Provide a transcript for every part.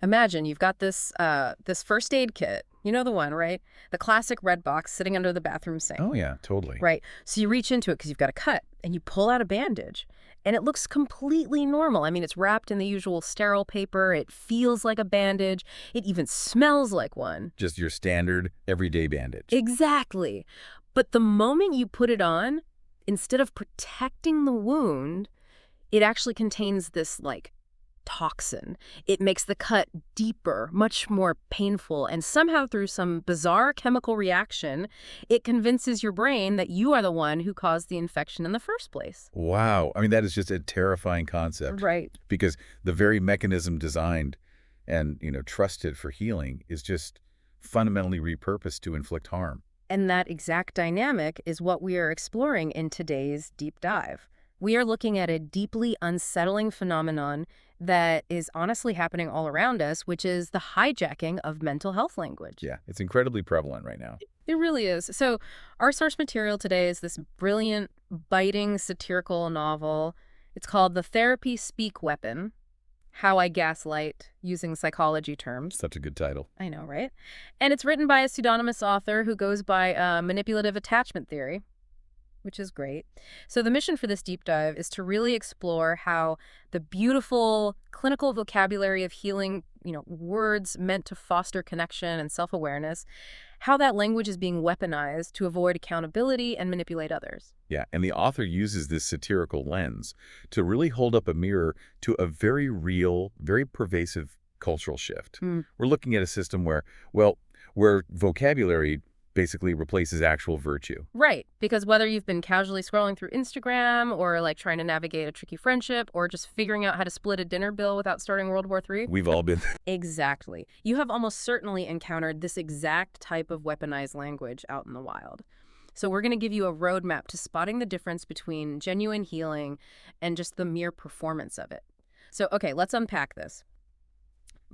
Imagine you've got this first aid kit. You know the one, right? The classic red box sitting under the bathroom sink. Oh, yeah, totally. Right. So you reach into it because you've got a cut and you pull out a bandage and it looks completely normal. I mean, it's wrapped in the usual sterile paper. It feels like a bandage. It even smells like one. Just your standard everyday bandage. Exactly. But the moment you put it on, instead of protecting the wound, it actually contains this like toxin. It makes the cut deeper, much more painful, and somehow through some bizarre chemical reaction, it convinces your brain that you are the one who caused the infection in the first place. Wow. I mean, that is just a terrifying concept. Right. Because the very mechanism designed and, trusted for healing is just fundamentally repurposed to inflict harm. And that exact dynamic is what we are exploring in today's deep dive. We are looking at a deeply unsettling phenomenon that is honestly happening all around us, which is the hijacking of mental health language. Yeah, it's incredibly prevalent right now. It really is. So our source material today is this brilliant, biting, satirical novel. It's called The Therapy Speak Weapon: How I Gaslight Using Psychology Terms. Such a good title. I know, right? And it's written by a pseudonymous author who goes by manipulative attachment theory, which is great. So the mission for this deep dive is to really explore how the beautiful clinical vocabulary of healing, words meant to foster connection and self-awareness, how that language is being weaponized to avoid accountability and manipulate others. Yeah, and the author uses this satirical lens to really hold up a mirror to a very real, very pervasive cultural shift. We're looking at a system where vocabulary basically replaces actual virtue. Right, because whether you've been casually scrolling through Instagram or like trying to navigate a tricky friendship or just figuring out how to split a dinner bill without starting World War III. We've all been. Exactly. You have almost certainly encountered this exact type of weaponized language out in the wild. So we're going to give you a roadmap to spotting the difference between genuine healing and just the mere performance of it. So, okay, let's unpack this.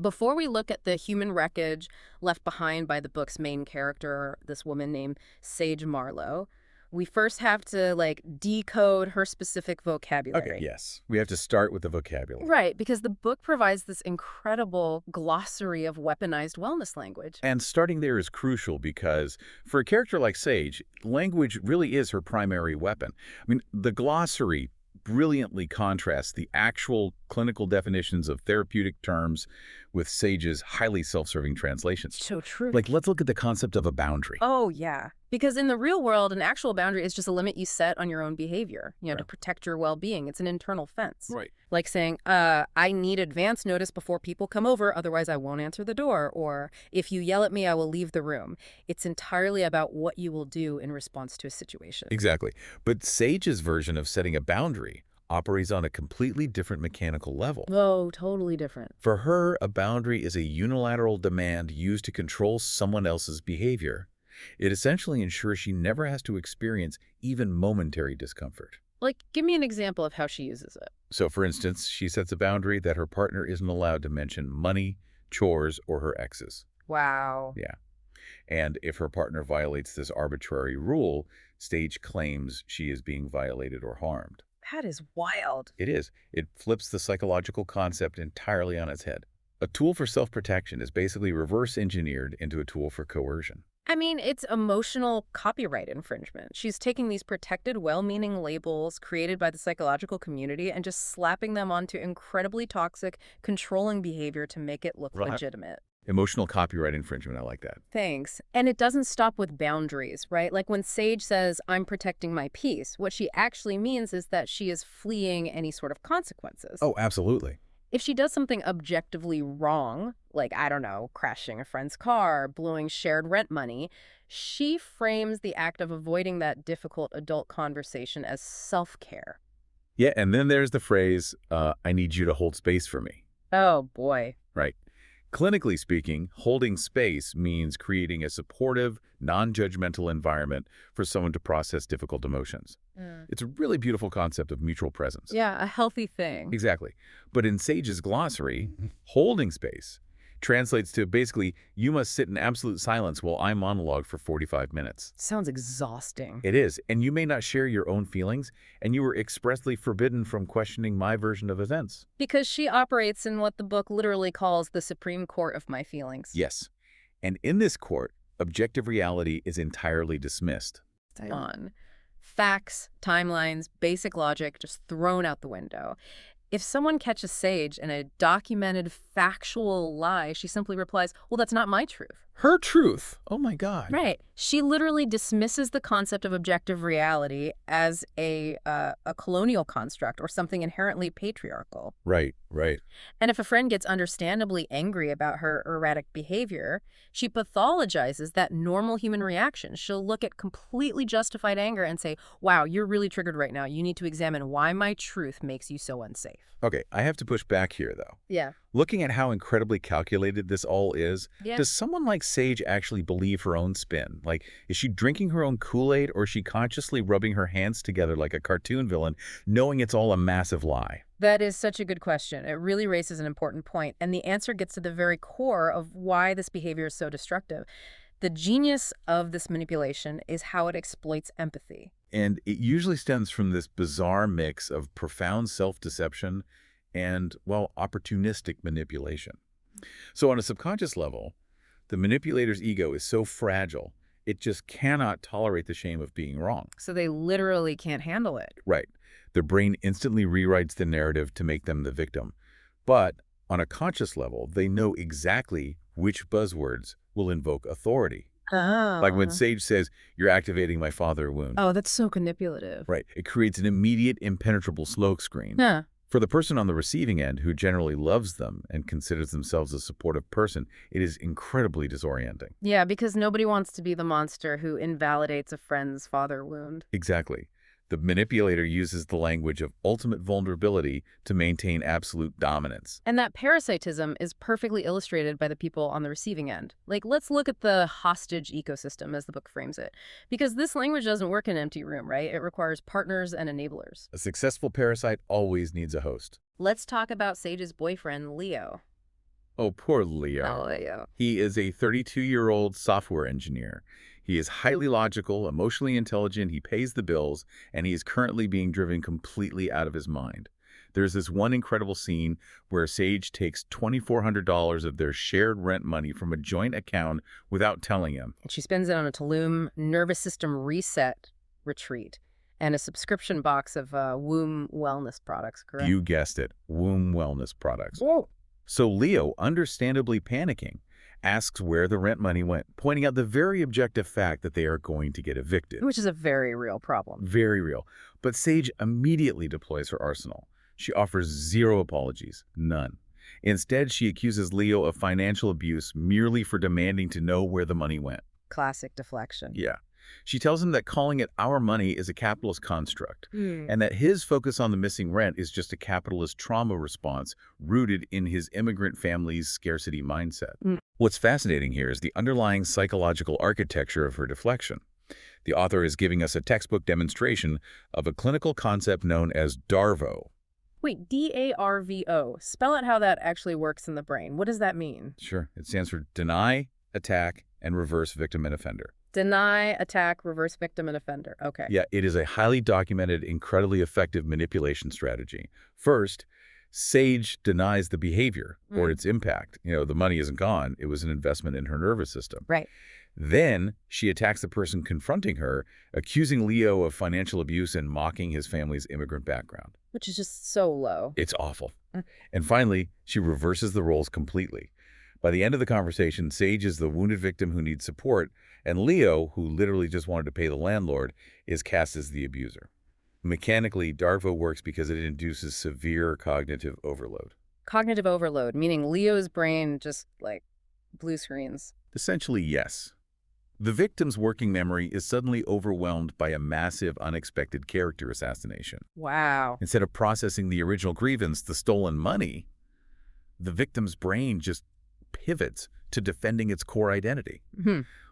Before we look at the human wreckage left behind by the book's main character, this woman named Sage Marlowe, we first have to, decode her specific vocabulary. Okay, yes. We have to start with the vocabulary. Right, because the book provides this incredible glossary of weaponized wellness language. And starting there is crucial because for a character like Sage, language really is her primary weapon. I mean, the glossary brilliantly contrasts the actual clinical definitions of therapeutic terms with Sage's highly self-serving translations. So true. Let's look at the concept of a boundary. Oh, yeah. Because in the real world, an actual boundary is just a limit you set on your own behavior, to protect your well-being. It's an internal fence. Right. Like saying, I need advance notice before people come over, otherwise I won't answer the door. Or, if you yell at me, I will leave the room. It's entirely about what you will do in response to a situation. Exactly. But Sage's version of setting a boundary operates on a completely different mechanical level. Oh, totally different. For her, a boundary is a unilateral demand used to control someone else's behavior. It essentially ensures she never has to experience even momentary discomfort. Give me an example of how she uses it. So, for instance, she sets a boundary that her partner isn't allowed to mention money, chores, or her exes. Wow. Yeah. And if her partner violates this arbitrary rule, Sage claims she is being violated or harmed. That is wild. It is. It flips the psychological concept entirely on its head. A tool for self-protection is basically reverse-engineered into a tool for coercion. I mean, it's emotional copyright infringement. She's taking these protected, well-meaning labels created by the psychological community and just slapping them onto incredibly toxic, controlling behavior to make it look legitimate. Emotional copyright infringement, I like that. Thanks. And it doesn't stop with boundaries, right? Like when Sage says, I'm protecting my peace, what she actually means is that she is fleeing any sort of consequences. Oh, absolutely. If she does something objectively wrong, like, I don't know, crashing a friend's car, blowing shared rent money, she frames the act of avoiding that difficult adult conversation as self-care. Yeah, and then there's the phrase, I need you to hold space for me. Oh, boy. Right. Clinically speaking, holding space means creating a supportive, non-judgmental environment for someone to process difficult emotions. It's a really beautiful concept of mutual presence. Yeah, a healthy thing. Exactly. But in Sage's glossary, holding space Translates to basically, you must sit in absolute silence while I monologue for 45 minutes. Sounds exhausting. It is, and you may not share your own feelings, and you were expressly forbidden from questioning my version of events. Because she operates in what the book literally calls the Supreme Court of my feelings. Yes, and in this court, objective reality is entirely dismissed. On. Facts, timelines, basic logic just thrown out the window. If someone catches Sage in a documented factual lie, she simply replies, well, that's not my truth. Her truth. Oh my God. Right. She literally dismisses the concept of objective reality as a colonial construct or something inherently patriarchal. Right, right. And if a friend gets understandably angry about her erratic behavior, she pathologizes that normal human reaction. She'll look at completely justified anger and say, wow, you're really triggered right now. You need to examine why my truth makes you so unsafe. Okay, I have to push back here, though. Yeah. Looking at how incredibly calculated this all is, Yeah. does someone like Sage actually believe her own spin? Like, is she drinking her own Kool-Aid, or is she consciously rubbing her hands together like a cartoon villain, knowing it's all a massive lie? That is such a good question. It really raises an important point, and the answer gets to the very core of why this behavior is so destructive. The genius of this manipulation is how it exploits empathy. And it usually stems from this bizarre mix of profound self-deception and, well, opportunistic manipulation. So on a subconscious level, the manipulator's ego is so fragile, it just cannot tolerate the shame of being wrong. So they literally can't handle it. Right. Their brain instantly rewrites the narrative to make them the victim. But on a conscious level, they know exactly which buzzwords will invoke authority. Oh. Like when Sage says, you're activating my father wound. Oh, that's so manipulative. Right. It creates an immediate, impenetrable smoke screen. Yeah. For the person on the receiving end who generally loves them and considers themselves a supportive person, it is incredibly disorienting. Yeah, because nobody wants to be the monster who invalidates a friend's father wound. Exactly. The manipulator uses the language of ultimate vulnerability to maintain absolute dominance. And that parasitism is perfectly illustrated by the people on the receiving end. Like, let's look at the hostage ecosystem as the book frames it. Because this language doesn't work in an empty room, right? It requires partners and enablers. A successful parasite always needs a host. Let's talk about Sage's boyfriend, Leo. Oh, poor Leo. Oh, Leo. He is a 32-year-old software engineer. He is highly logical, emotionally intelligent, he pays the bills, and he is currently being driven completely out of his mind. There's this one incredible scene where Sage takes $2,400 of their shared rent money from a joint account without telling him. And she spends it on a Tulum nervous system reset retreat and a subscription box of womb wellness products, correct? You guessed it, womb wellness products. Whoa. So Leo, understandably panicking, asks where the rent money went, pointing out the very objective fact that they are going to get evicted. Which is a very real problem. Very real. But Sage immediately deploys her arsenal. She offers zero apologies, none. Instead, she accuses Leo of financial abuse merely for demanding to know where the money went. Classic deflection. Yeah. She tells him that calling it our money is a capitalist construct, and that his focus on the missing rent is just a capitalist trauma response rooted in his immigrant family's scarcity mindset. What's fascinating here is the underlying psychological architecture of her deflection. The author is giving us a textbook demonstration of a clinical concept known as DARVO. Wait, D-A-R-V-O. Spell out how that actually works in the brain. What does that mean? Sure. It stands for deny, attack, and reverse victim and offender. Deny, attack, reverse victim, and offender. Okay. Yeah, it is a highly documented, incredibly effective manipulation strategy. First, Sage denies the behavior or its impact. You know, the money isn't gone. It was an investment in her nervous system. Right. Then she attacks the person confronting her, accusing Leo of financial abuse and mocking his family's immigrant background. Which is just so low. It's awful. And finally, she reverses the roles completely. By the end of the conversation, Sage is the wounded victim who needs support, and Leo, who literally just wanted to pay the landlord, is cast as the abuser. Mechanically, DARVO works because it induces severe cognitive overload. Cognitive overload, meaning Leo's brain just, like, blue screens. Essentially, yes. The victim's working memory is suddenly overwhelmed by a massive, unexpected character assassination. Wow. Instead of processing the original grievance, the stolen money, the victim's brain just pivots to defending its core identity.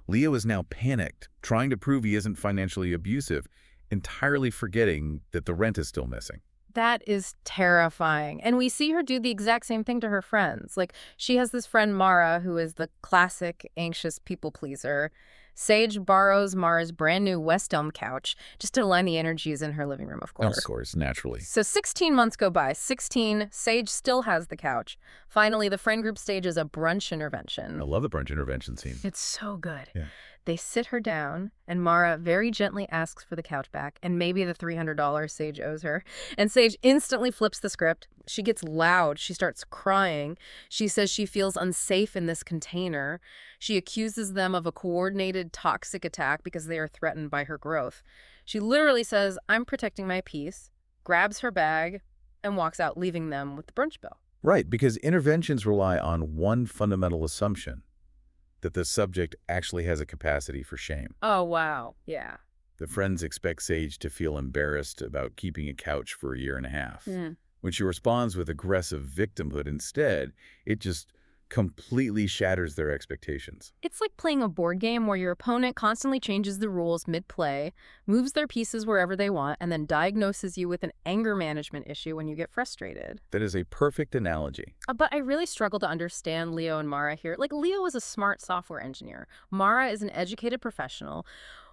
Leo is now panicked, trying to prove he isn't financially abusive, entirely forgetting that the rent is still missing. That is terrifying. And we see her do the exact same thing to her friends. Like, she has this friend, Mara, who is the classic anxious people pleaser. Sage borrows Mara's brand new West Elm couch just to align the energies in her living room, of course. Of course, naturally. So 16 months go by. 16, Sage still has the couch. Finally, the friend group stages a brunch intervention. I love the brunch intervention scene. It's so good. Yeah. They sit her down, and Mara very gently asks for the couch back and maybe the $300 Sage owes her. And Sage instantly flips the script. She gets loud. She starts crying. She says she feels unsafe in this container. She accuses them of a coordinated toxic attack because they are threatened by her growth. She literally says, "I'm protecting my peace," grabs her bag, and walks out, leaving them with the brunch bill. Right, because interventions rely on one fundamental assumption, that the subject actually has a capacity for shame. Oh, wow. Yeah. The friends expect Sage to feel embarrassed about keeping a couch for a year and a half. When she responds with aggressive victimhood instead, it just completely shatters their expectations. It's like playing a board game where your opponent constantly changes the rules mid-play, moves their pieces wherever they want, and then diagnoses you with an anger management issue when you get frustrated. That is a perfect analogy. But I really struggle to understand Leo and Mara here. Like, Leo is a smart software engineer. Mara is an educated professional.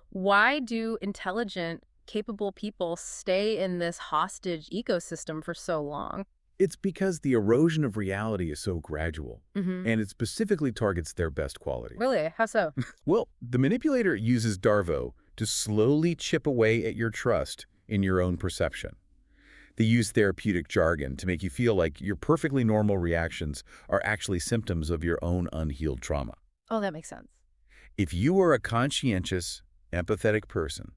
Why do intelligent, capable people stay in this hostage ecosystem for so long? It's because the erosion of reality is so gradual, and it specifically targets their best qualities. Really? How so? Well, the manipulator uses Darvo to slowly chip away at your trust in your own perception. They use therapeutic jargon to make you feel like your perfectly normal reactions are actually symptoms of your own unhealed trauma. Oh, that makes sense. If you are a conscientious, empathetic person,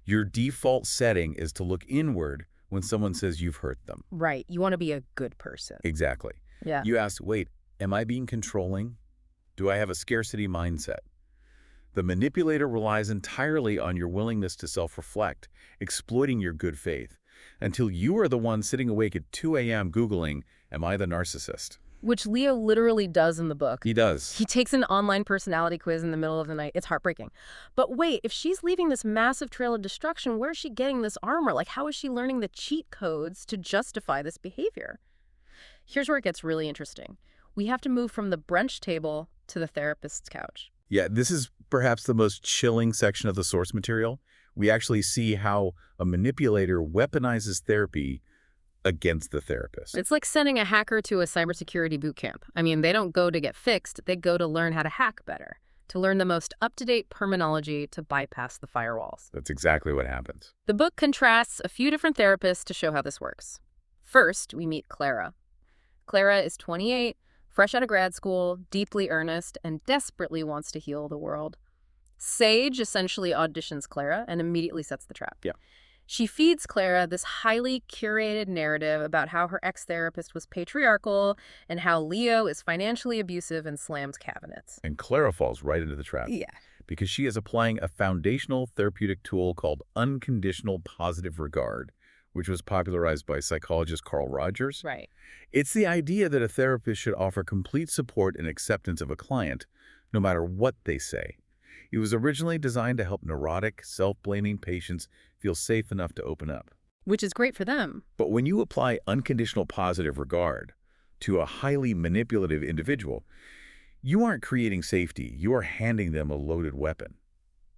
your default setting is to look inward when someone says you've hurt them. Right. You want to be a good person. Exactly. Yeah. You ask, wait, am I being controlling? Do I have a scarcity mindset? The manipulator relies entirely on your willingness to self-reflect, exploiting your good faith, until you are the one sitting awake at 2 a.m. Googling, am I the narcissist? Which Leo literally does in the book. He does. He takes an online personality quiz in the middle of the night. It's heartbreaking. But wait, if she's leaving this massive trail of destruction, where is she getting this armor? Like, how is she learning the cheat codes to justify this behavior? Here's where it gets really interesting. We have to move from the brunch table to the therapist's couch. Yeah, this is perhaps the most chilling section of the source material. We actually see how a manipulator weaponizes therapy against the therapist. It's like sending a hacker to a cybersecurity boot camp. I mean, they don't go to get fixed, they go to learn how to hack better, to learn the most up-to-date terminology to bypass the firewalls. That's exactly what happens. The book contrasts a few different therapists to show how this works. First, we meet Clara. Clara is 28, fresh out of grad school, deeply earnest, and desperately wants to heal the world. Sage essentially auditions Clara and immediately sets the trap. Yeah. She feeds Clara this highly curated narrative about how her ex-therapist was patriarchal and how Leo is financially abusive and slams cabinets. And Clara falls right into the trap. Yeah. Because she is applying a foundational therapeutic tool called unconditional positive regard, which was popularized by psychologist Carl Rogers. Right. It's the idea that a therapist should offer complete support and acceptance of a client, no matter what they say. It was originally designed to help neurotic, self-blaming patients feel safe enough to open up. Which is great for them. But when you apply unconditional positive regard to a highly manipulative individual, you aren't creating safety. You are handing them a loaded weapon.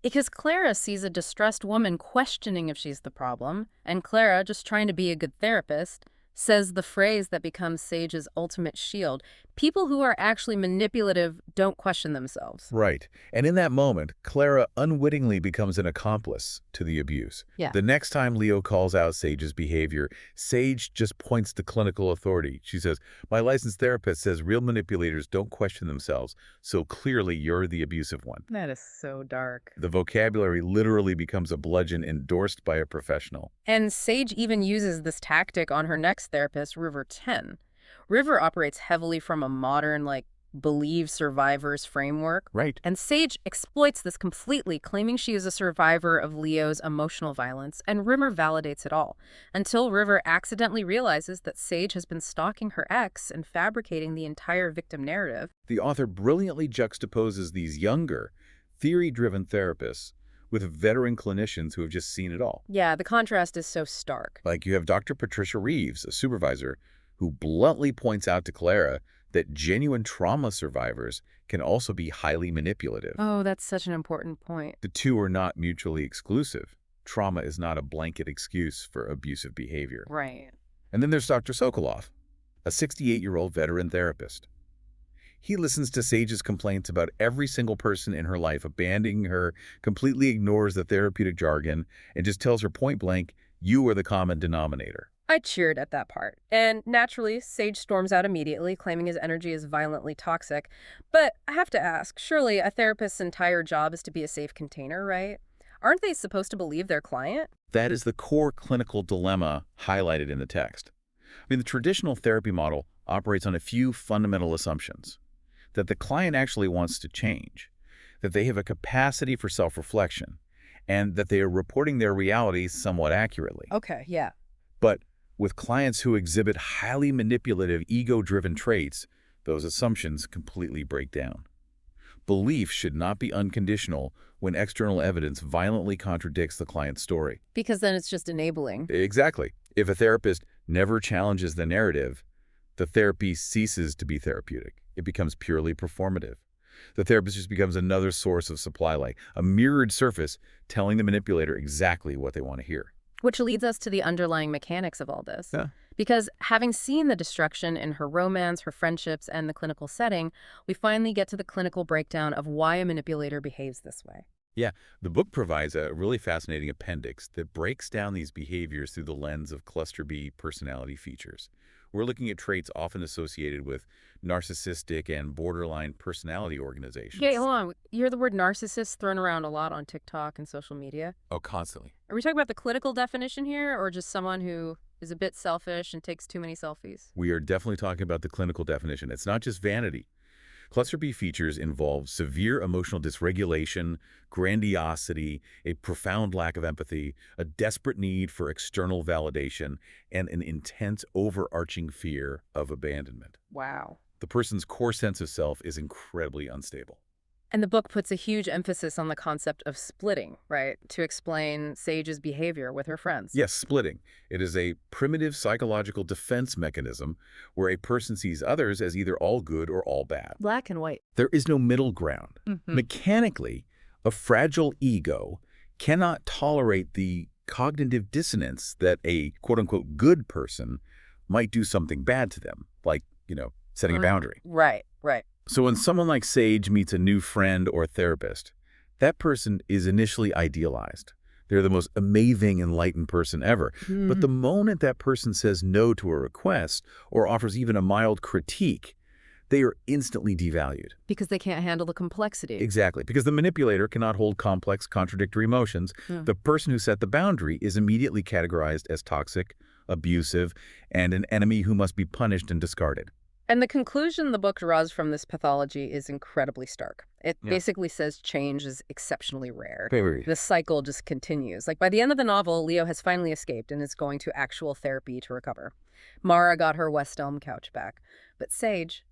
Because Clara sees a distressed woman questioning if she's the problem, and Clara, just trying to be a good therapist, says the phrase that becomes Sage's ultimate shield. People who are actually manipulative don't question themselves. Right. And in that moment, Clara unwittingly becomes an accomplice to the abuse. Yeah. The next time Leo calls out Sage's behavior, Sage just points to clinical authority. She says, my licensed therapist says real manipulators don't question themselves, so clearly you're the abusive one. That is so dark. The vocabulary literally becomes a bludgeon endorsed by a professional. And Sage even uses this tactic on her next therapist, River 10. River operates heavily from a modern, believe survivors framework. Right. And Sage exploits this completely, claiming she is a survivor of Leo's emotional violence, and River validates it all, until River accidentally realizes that Sage has been stalking her ex and fabricating the entire victim narrative. The author brilliantly juxtaposes these younger, theory-driven therapists with veteran clinicians who have just seen it all. Yeah, the contrast is so stark. Like you have Dr. Patricia Reeves, a supervisor, who bluntly points out to Clara that genuine trauma survivors can also be highly manipulative. Oh, that's such an important point. The two are not mutually exclusive. Trauma is not a blanket excuse for abusive behavior. Right. And then there's Dr. Sokolov, a 68-year-old veteran therapist. He listens to Sage's complaints about every single person in her life, abandoning her, completely ignores the therapeutic jargon, and just tells her point blank, "You are the common denominator." I cheered at that part. And naturally, Sage storms out immediately, claiming his energy is violently toxic. But I have to ask, surely a therapist's entire job is to be a safe container, right? Aren't they supposed to believe their client? That is the core clinical dilemma highlighted in the text. I mean, the traditional therapy model operates on a few fundamental assumptions. That the client actually wants to change, that they have a capacity for self-reflection, and that they are reporting their reality somewhat accurately. Okay, yeah. But with clients who exhibit highly manipulative, ego-driven traits, those assumptions completely break down. Belief should not be unconditional when external evidence violently contradicts the client's story. Because then it's just enabling. Exactly. If a therapist never challenges the narrative, the therapy ceases to be therapeutic. It becomes purely performative. The therapist just becomes another source of supply light, a mirrored surface telling the manipulator exactly what they want to hear. Which leads us to the underlying mechanics of all this. Yeah. Because having seen the destruction in her romance, her friendships, and the clinical setting, we finally get to the clinical breakdown of why a manipulator behaves this way. Yeah, the book provides a really fascinating appendix that breaks down these behaviors through the lens of cluster B personality features. We're looking at traits often associated with narcissistic and borderline personality organizations. Okay, hold on. You hear the word narcissist thrown around a lot on TikTok and social media. Oh, constantly. Are we talking about the clinical definition here, or just someone who is a bit selfish and takes too many selfies? We are definitely talking about the clinical definition. It's not just vanity. Cluster B features involve severe emotional dysregulation, grandiosity, a profound lack of empathy, a desperate need for external validation, and an intense overarching fear of abandonment. Wow. The person's core sense of self is incredibly unstable. And the book puts a huge emphasis on the concept of splitting, right, to explain Sage's behavior with her friends. Yes, splitting. It is a primitive psychological defense mechanism where a person sees others as either all good or all bad. Black and white. There is no middle ground. Mechanically, a fragile ego cannot tolerate the cognitive dissonance that a quote-unquote good person might do something bad to them, like, setting a boundary. Right, right. So when someone like Sage meets a new friend or therapist, that person is initially idealized. They're the most amazing, enlightened person ever. But the moment that person says no to a request or offers even a mild critique, they are instantly devalued. Because they can't handle the complexity. Exactly. Because the manipulator cannot hold complex, contradictory emotions. The person who set the boundary is immediately categorized as toxic, abusive, and an enemy who must be punished and discarded. And the conclusion the book draws from this pathology is incredibly stark. It basically says change is exceptionally rare. The cycle just continues. Like by the end of the novel, Leo has finally escaped and is going to actual therapy to recover. Mara got her West Elm couch back. But Sage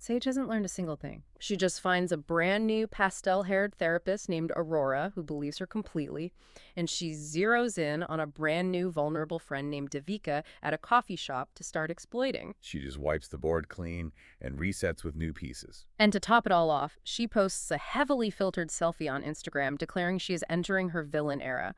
hasn't learned a single thing. She just finds a brand new pastel-haired therapist named Aurora who believes her completely, and she zeroes in on a brand new vulnerable friend named Devika at a coffee shop to start exploiting. She just wipes the board clean and resets with new pieces. And to top it all off, she posts a heavily filtered selfie on Instagram declaring she is entering her villain era.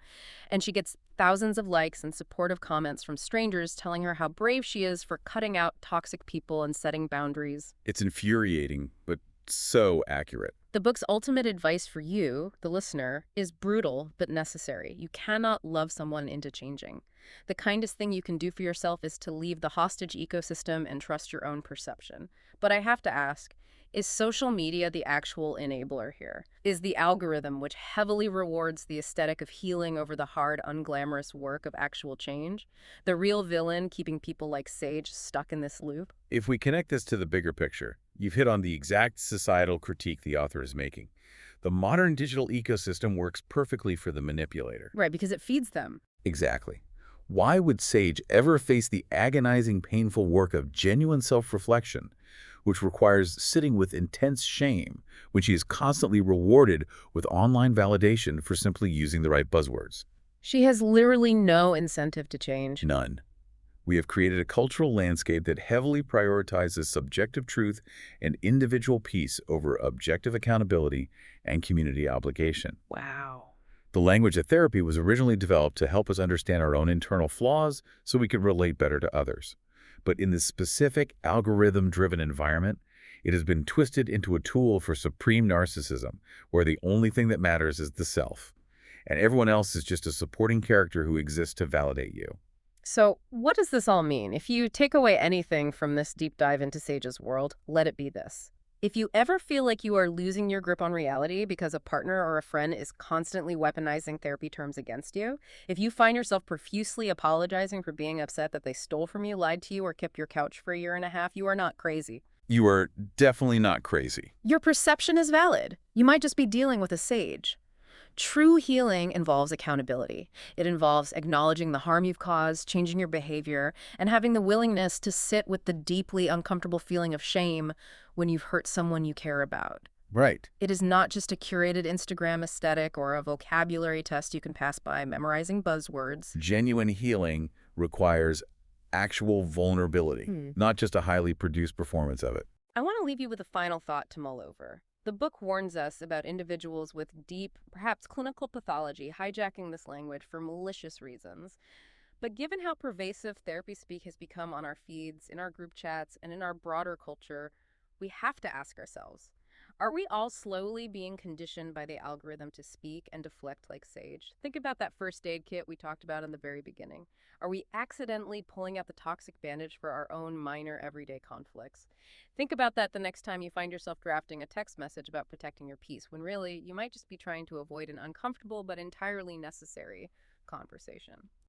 And she gets thousands of likes and supportive comments from strangers telling her how brave she is for cutting out toxic people and setting boundaries. It's infuriating, but so accurate. The book's ultimate advice for you, the listener, is brutal but necessary. You cannot love someone into changing. The kindest thing you can do for yourself is to leave the hostage ecosystem and trust your own perception. But I have to ask, is social media the actual enabler here? Is the algorithm, which heavily rewards the aesthetic of healing over the hard, unglamorous work of actual change, the real villain keeping people like Sage stuck in this loop? If we connect this to the bigger picture, you've hit on the exact societal critique the author is making. The modern digital ecosystem works perfectly for the manipulator. Right, because it feeds them. Exactly. Why would Sage ever face the agonizing, painful work of genuine self-reflection, which requires sitting with intense shame when she is constantly rewarded with online validation for simply using the right buzzwords? She has literally no incentive to change. None. We have created a cultural landscape that heavily prioritizes subjective truth and individual peace over objective accountability and community obligation. Wow. The language of therapy was originally developed to help us understand our own internal flaws so we could relate better to others. But in this specific algorithm-driven environment, it has been twisted into a tool for supreme narcissism, where the only thing that matters is the self, and everyone else is just a supporting character who exists to validate you. So, what does this all mean? If you take away anything from this deep dive into Sage's world, let it be this. If you ever feel like you are losing your grip on reality because a partner or a friend is constantly weaponizing therapy terms against you, if you find yourself profusely apologizing for being upset that they stole from you, lied to you, or kept your couch for a year and a half, you are not crazy. You are definitely not crazy. Your perception is valid. You might just be dealing with a sage. True healing involves accountability. It involves acknowledging the harm you've caused, changing your behavior, and having the willingness to sit with the deeply uncomfortable feeling of shame when you've hurt someone you care about. Right. It is not just a curated Instagram aesthetic or a vocabulary test you can pass by memorizing buzzwords. Genuine healing requires actual vulnerability, not just a highly produced performance of it. I want to leave you with a final thought to mull over. The book warns us about individuals with deep, perhaps clinical pathology hijacking this language for malicious reasons. But given how pervasive therapy speak has become on our feeds, in our group chats, and in our broader culture, we have to ask ourselves, are we all slowly being conditioned by the algorithm to speak and deflect like Sage? Think about that first aid kit we talked about in the very beginning. Are we accidentally pulling out the toxic bandage for our own minor everyday conflicts? Think about that the next time you find yourself drafting a text message about protecting your peace, when really you might just be trying to avoid an uncomfortable but entirely necessary conversation.